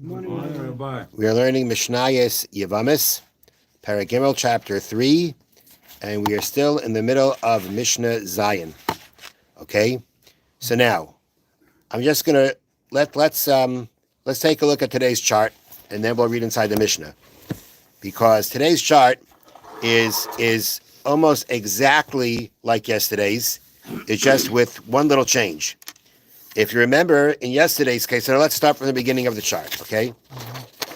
We are learning Mishnayos Yevamos, Paragimel, chapter 3, and we are still in the middle of Mishnah Zion. Okay, so now I'm just gonna let's take a look at today's chart, and then we'll read inside the Mishnah, because today's chart is almost exactly like yesterday's. It's just with one little change. If you remember in yesterday's case, so let's start from the beginning of the chart, okay?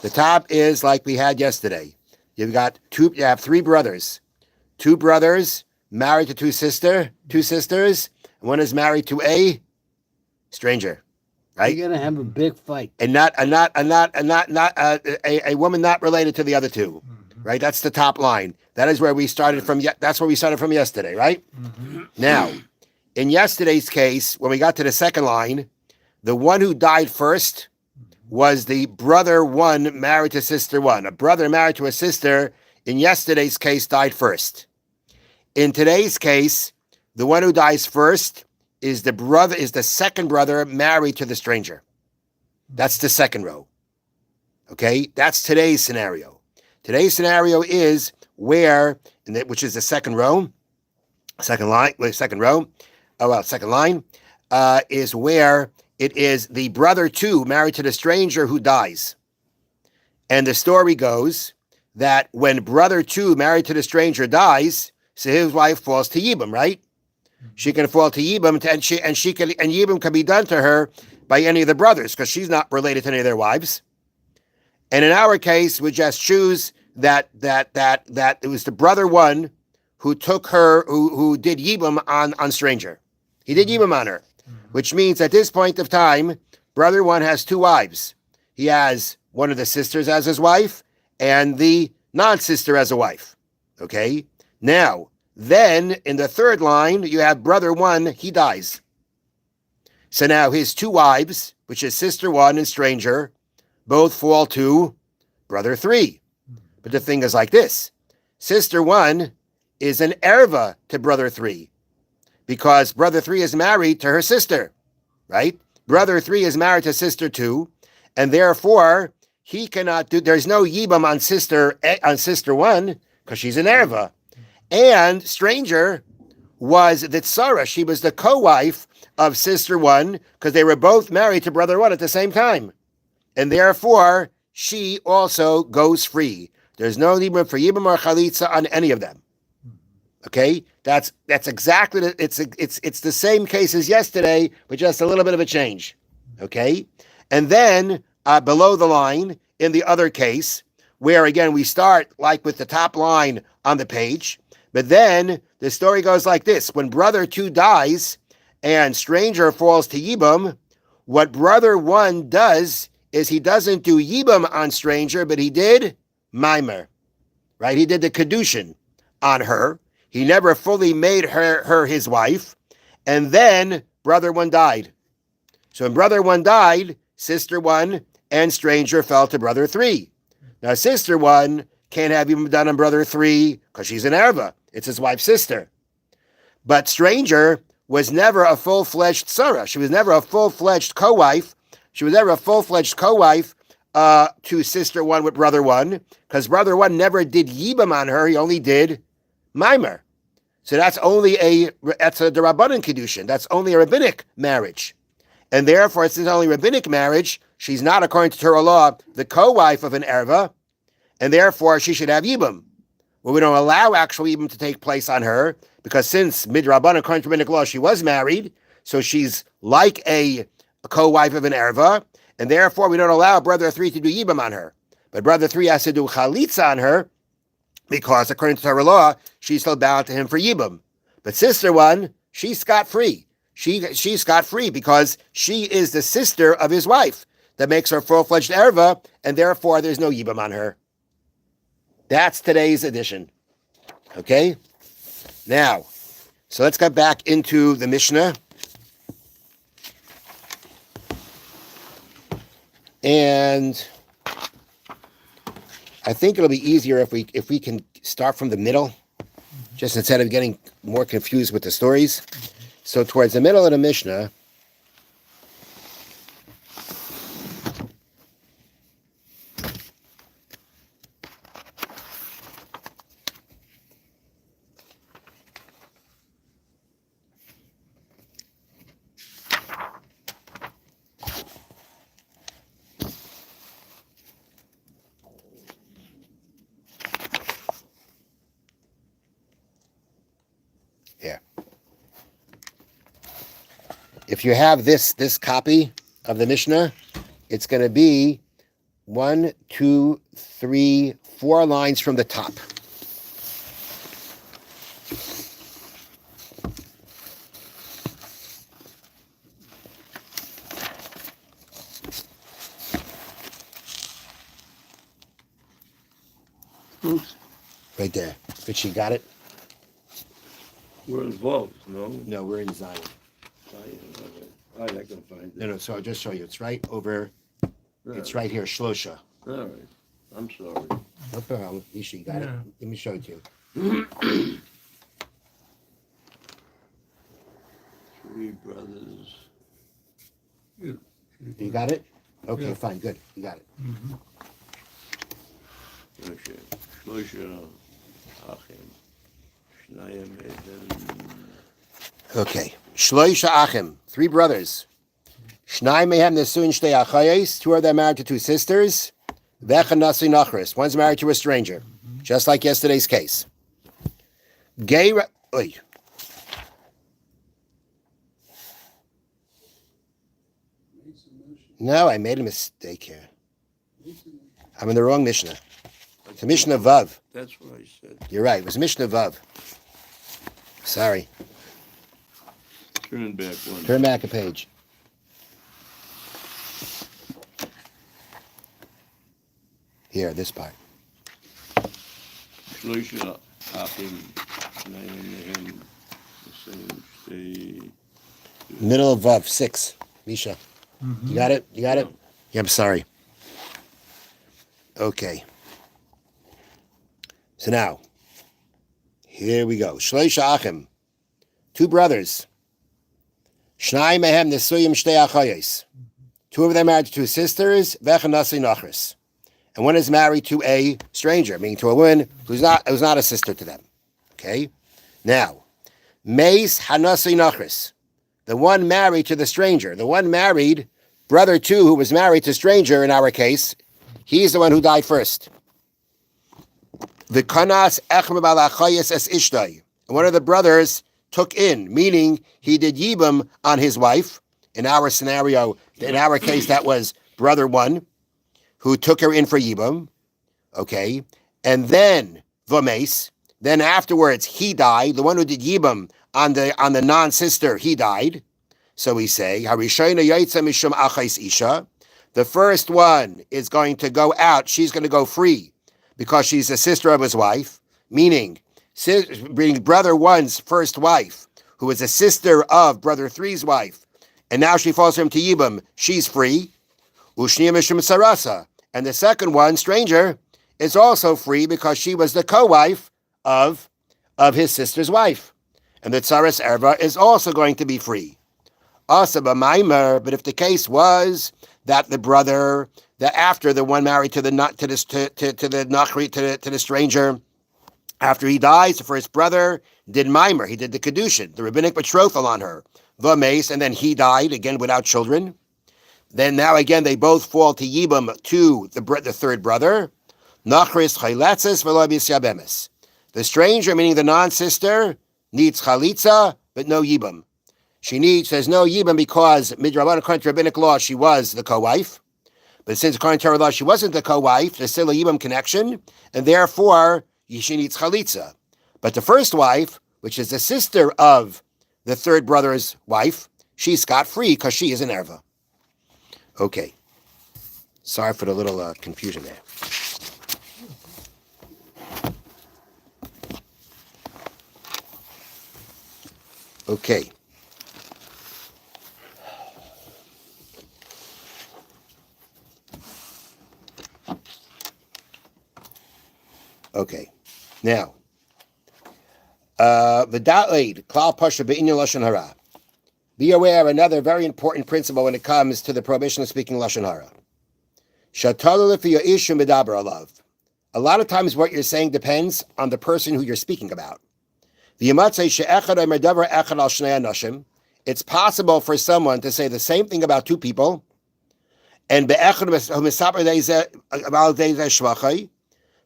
The top is like we had yesterday. You have three brothers. Two brothers married to two sisters, and one is married to a stranger, right? You're gonna have a big fight. And not a woman not related to the other two, right? That's the top line. That is where we started from. That's where we started from yesterday, right? Now, in yesterday's case, when we got to the second line, the one who died first was the brother one married to sister one. A brother married to a sister in yesterday's case died first. In today's case, the one who dies first is the second brother married to the stranger. That's the second row. Okay, that's today's scenario. Today's scenario is where, which is the second row, second line, is where it is the brother two married to the stranger who dies. And the story goes that when brother two married to the stranger dies, so his wife falls to Yibam, right? She can fall to Yibam, and Yibam can be done to her by any of the brothers because she's not related to any of their wives. And in our case, we just choose that it was the brother one who took her, who did Yibam on stranger. He did Yibam on her, which means at this point of time, brother one has two wives. He has one of the sisters as his wife and the non-sister as a wife. Okay? Now, then in the third line, you have brother one, he dies. So now his two wives, which is sister one and stranger, both fall to brother three. But the thing is like this. Sister one is an erva to brother three because brother three is married to her sister, right? Brother three is married to sister two, and therefore he cannot there's no yibam on sister one because she's an erva. And stranger was the tzara. She was the co-wife of sister one because they were both married to brother one at the same time. And therefore, she also goes free. There's no yibam for yibam or chalitza on any of them. Okay? That's exactly, it's the same case as yesterday, but just a little bit of a change. Okay? And then, below the line, in the other case, where again, we start like with the top line on the page, but then the story goes like this. When brother two dies and stranger falls to Yibam, what brother one does is he doesn't do Yibam on stranger, but he did Maimer, right? He did the Kedushin on her. He never fully made her his wife. And then brother one died. So when brother one died, sister one and stranger fell to brother three. Now sister one can't have Yibam done on brother three because she's an erva. It's his wife's sister. But stranger was never a full-fledged tzara. She was never a full-fledged co-wife. She was never a full-fledged co-wife to sister one with brother one, because brother one never did yibam on her. He only did maimer. So that's a D'Rabbanan Kiddushin. That's only a rabbinic marriage. And therefore, since it's only rabbinic marriage, she's not, according to Torah law, the co-wife of an erva, and therefore she should have yibam. Well, we don't allow actual yibam to take place on her, because since midrabbanan, according to rabbinic law, she was married, so she's like a co-wife of an erva, and therefore we don't allow brother three to do yibam on her. But brother three has to do chalitza on her, because according to Torah law, she's still bound to him for yibam. But sister one, she's scot-free. She's scot-free because she is the sister of his wife. That makes her full-fledged erva, and therefore there's no yibam on her. That's today's edition. Okay? Now, so let's get back into the Mishnah. And I think it'll be easier if we can start from the middle, just instead of getting more confused with the stories. So towards the middle of the Mishnah, if you have this copy of the Mishnah, it's going to be 1, 2, 3, 4 lines from the top. Oops. Right there. Richie, got it? We're involved, no? No, we're in Zion. I can find it. No, so I'll just show you. It's right over, it's right here, Shlosha. All right. I'm sorry. No problem. Isha, you got it? Let me show it to you. 3 brothers. You got it? Okay, fine, good. You got it. Okay. Shloisha Achim. Shnayim Eden. Okay. Shloisha Achim, 3 brothers. Shnai mehem nesuin shtei achayos, 2 of them married to 2 sisters. Vecha nasi nachris, one's married to a stranger, just like yesterday's case. Gay. Oy. No, I made a mistake here. I'm in the wrong Mishnah. It's a Mishnah Vav. That's what I said. You're right. It was Mishnah Vav. Sorry. Turn back one. Turn back a page. Here, this part. Shloisha Achim. Shnayim Eden. Middle of Vav, 6. Misha. You got it? You got it? Yeah, I'm sorry. Okay. So now, here we go. Shloisha Achim. 2 brothers. Shnai mehem nesuyim shtei achayos. 2 of them married to 2 sisters. Vecha nasi nachris. And one is married to a stranger, meaning to a woman who's not a sister to them. Okay? Now, Meis hanasi nachris. The one married to the stranger. The one married, brother 2, who was married to stranger in our case, he's the one who died first. The kanas echem balachayis es ishtay. One of the brothers took in, meaning he did yibum on his wife. In our scenario, in our case, that was brother 1, who took her in for yibum. Okay, and then v'meis. Then afterwards, he died. The one who did yibum on the non-sister, he died. So we say, Harishayna yaitza mishum achais isha. The first one is going to go out. She's going to go free because she's a sister of his wife, meaning brother 1's first wife, who is a sister of brother 3's wife, and now she falls for him to yibum. She's free. Ushniya mishum sarasa. And the second one, stranger, is also free because she was the co-wife of his sister's wife. And the tsaras erva is also going to be free. Asa b'maimer, but if the case was that the brother, that after the one married to the stranger, after he dies, the first brother did maimer, he did the kedushin, the rabbinic betrothal on her, the mace, and then he died again without children. Then now again they both fall to yibum to the third brother. Nachris chayletzes v'lo bisyabemes. The stranger, meaning the non-sister, needs chalitza but no yibum. There's no yibum because midrabanan, according to rabbinic law, she was the co-wife. But since according to Torah law she wasn't the co-wife, there's still a yibum connection, and therefore she needs chalitza. But the first wife, which is the sister of the third brother's wife, she's scot-free because she is an erva. Okay. Sorry for the little confusion there. Okay. Okay. Now, v'da'leid klal pasha be'inyan lashon hara. Be aware of another very important principle when it comes to the prohibition of speaking lashon hara. Shatalu lefi ya'ishum medaber alav. A lot of times, what you're saying depends on the person who you're speaking about. It's possible for someone to say the same thing about 2 people, and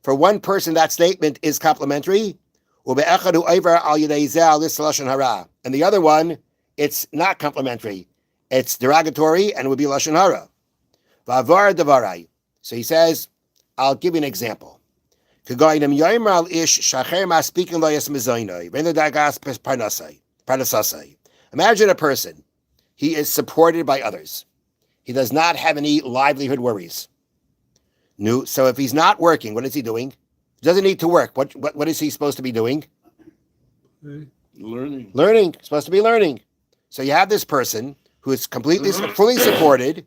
for one person that statement is complimentary, and the other one it's not complimentary. it's derogatory and it would be lashon hara. V'avar davarai. So he says, I'll give you an example. Imagine a person. He is supported by others. He does not have any livelihood worries. No, so if he's not working, what is he doing? He doesn't need to work. What is he supposed to be doing? Learning. Learning. Supposed to be learning. So you have this person who is completely, fully supported.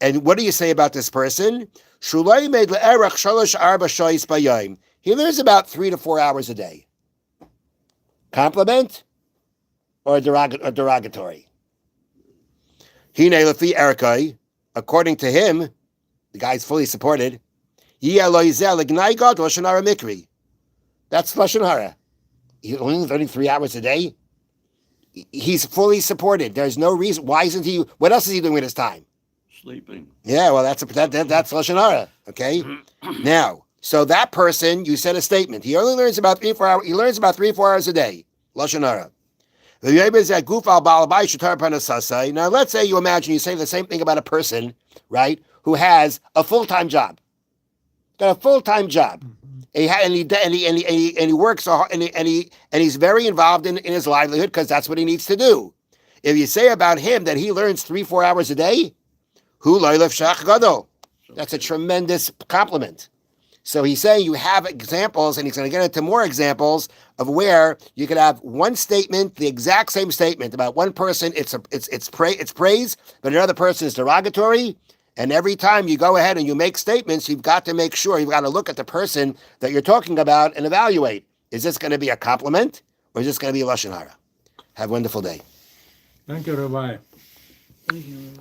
And what do you say about this person? He learns about 3 to 4 hours a day. Compliment or derogatory? According to him, the guy's fully supported. That's lashon hara. He's only learning 3 hours a day. He's fully supported. There's no reason. Why isn't he? What else is he doing with his time? Sleeping. Yeah, well, that's lashon hara. Okay. Now, so that person, you said a statement. He only learns about 3 4 hours. He learns about 3 4 hours a day. Lashon hara. Now, let's say you imagine you say the same thing about a person, right, who has a full-time job. Got a full-time job. And he works hard, and he's very involved in his livelihood because that's what he needs to do. If you say about him that he learns 3 4 hours a day, that's a tremendous compliment. So he's saying you have examples, and he's going to get into more examples of where you could have one statement, the exact same statement about one person. It's praise, but another person is derogatory. And every time you go ahead and you make statements, you've got to make sure, you've got to look at the person that you're talking about and evaluate. Is this going to be a compliment or is this going to be a lashon hara? Have a wonderful day. Thank you, Rabbi. Thank you.